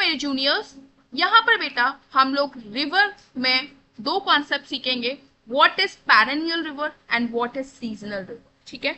मेरे जूनियर्स, यहाँ पर बेटा हम लोग रिवर में दो कॉन्सेप्ट सीखेंगे, what is perennial river and what is seasonal river. ठीक है,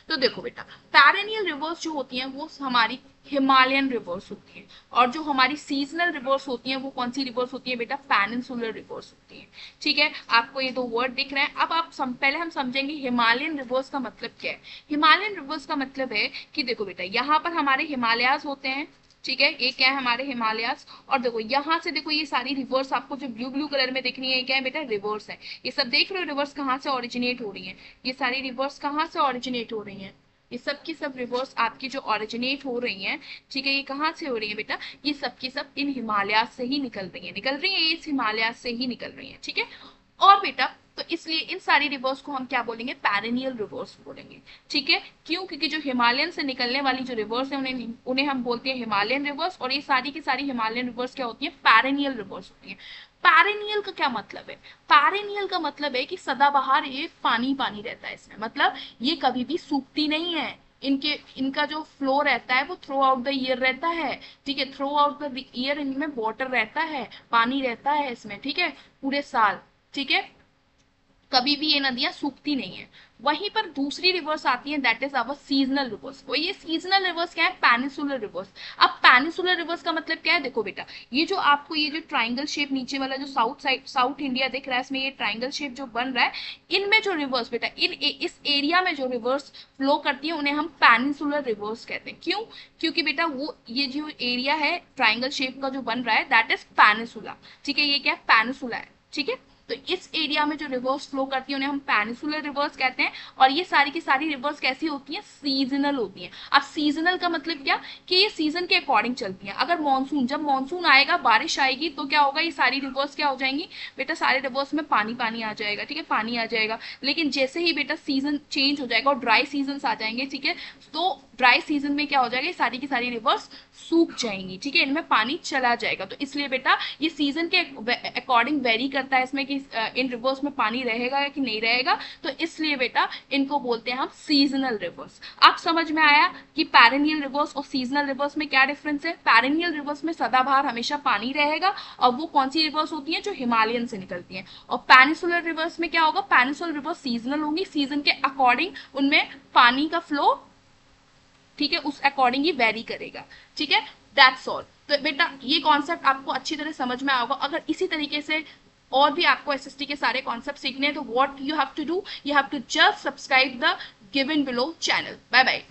तो देखो बेटा, पेरेनियल रिवर्स जो होती हैं वो हमारी हिमालयन रिवर्स होती है, और जो हमारी सीजनल रिवर्स होती हैं वो कौन सी रिवर्स होती है बेटा, पेनिनसुलर रिवर्स होती है। ठीक है, आपको ये दो वर्ड दिख रहे हैं। अब आप पहले हम समझेंगे हिमालयन रिवर्स का मतलब क्या है। हिमालयन रिवर्स का मतलब है कि देखो बेटा, यहाँ पर हमारे हिमालयाज होते हैं। ठीक है, ये क्या है, हमारे हिमालयाज। और देखो यहाँ से देखो, ये सारी रिवर्स आपको जो ब्लू ब्लू कलर में दिख रही है, क्या है बेटा, रिवर्स है। ये सब देख रहे हो रिवर्स कहाँ से ओरिजिनेट हो रही है, ये सारी रिवर्स कहाँ से ओरिजिनेट हो रही है, ये सब की सब रिवर्स आपकी जो ओरिजिनेट हो रही हैं, ठीक है, ये कहाँ से हो रही है बेटा, ये सब की सब इन हिमालय से ही निकल रही है, ये इस हिमालय से ही निकल रही है। ठीक है, और बेटा तो इसलिए इन सारी रिवर्स को हम क्या बोलेंगे, पेरेनियल रिवर्स बोलेंगे। ठीक है, क्यों, क्योंकि जो हिमालयन से निकलने वाली जो रिवर्स है उन्हें हम बोलते हैं हिमालयन रिवर्स, और ये सारी की सारी हिमालयन रिवर्स क्या होती है, पेरेनियल रिवर्स होती है। पैरेनियल का क्या मतलब है, पैरेनियल का मतलब है कि सदाबहार ये पानी पानी रहता है इसमें, मतलब ये कभी भी सूखती नहीं है, इनका जो फ्लो रहता है वो थ्रू आउट द ईयर रहता है। ठीक है, थ्रू आउट द ईयर इनमें वाटर रहता है, पानी रहता है इसमें। ठीक है, पूरे साल। ठीक है, कभी भी ये नदियां सूखती नहीं है। वहीं पर दूसरी रिवर्स आती है, that is our seasonal rivers. वो ये सीजनल रिवर्स क्या है, पेनिसुलर रिवर्स। अब पेनिसुलर रिवर्स का मतलब क्या है, देखो बेटा, ये जो आपको ये जो ट्राइंगल शेप नीचे वाला जो साउथ साइड साउथ इंडिया दिख रहा है, इसमें ये ट्राइंगल शेप जो बन रहा है, इनमें जो रिवर्स बेटा, इस एरिया में जो रिवर्स फ्लो करती है उन्हें हम पेनिसुलर रिवर्स कहते हैं। क्यों, क्योंकि बेटा वो ये जो एरिया है ट्राइंगल शेप का जो बन रहा है, दैट इज पेनिसुला। ठीक है, ये क्या है, पेनिसुला है। ठीक है, तो इस एरिया में जो रिवर्स फ्लो करती है उन्हें हम पेनिसुलर रिवर्स कहते हैं। और ये सारी की सारी रिवर्स कैसी होती हैं, सीजनल होती हैं। अब सीजनल का मतलब क्या, कि ये सीजन के अकॉर्डिंग चलती हैं। अगर मानसून, जब मानसून आएगा, बारिश आएगी, तो क्या होगा, ये सारी रिवर्स क्या हो जाएंगी बेटा, सारे रिवर्स में पानी पानी आ जाएगा। ठीक है, पानी आ जाएगा। लेकिन जैसे ही बेटा सीजन चेंज हो जाएगा और ड्राई सीजन आ जाएंगे, ठीक है, तो ड्राई सीजन में क्या हो जाएगा, ये सारी की सारी रिवर्स सूख जाएंगी। ठीक है, इनमें पानी चला जाएगा। तो इसलिए बेटा ये सीजन के अकॉर्डिंग वेरी करता है इसमें कि इन रिवर्स में पानी रहेगा या कि नहीं रहेगा। तो इसलिए बेटा इनको बोलते हैं हम सीजनल रिवर्स। आप समझ में आया कि पेरेनियल रिवर्स और सीजनल रिवर्स में क्या डिफरेंस है। पेरेनियल रिवर्स में सदाबहार हमेशा पानी रहेगा, और वो कौन सी रिवर्स होती है, जो हिमालयन से निकलती है। और पेनिसुलर रिवर्स में क्या होगा, पेनिसुलर रिवर्स सीजनल होंगी, सीजन के अकॉर्डिंग उनमें पानी का फ्लो, ठीक है, उस अकॉर्डिंग ही वेरी करेगा। ठीक है, दैट्स ऑल। तो बेटा ये कॉन्सेप्ट आपको अच्छी तरह समझ में आएगा। अगर इसी तरीके से और भी आपको एसएसटी के सारे कॉन्सेप्ट सीखने हैं, तो what you have to do, you have to just subscribe the given below channel. Bye bye.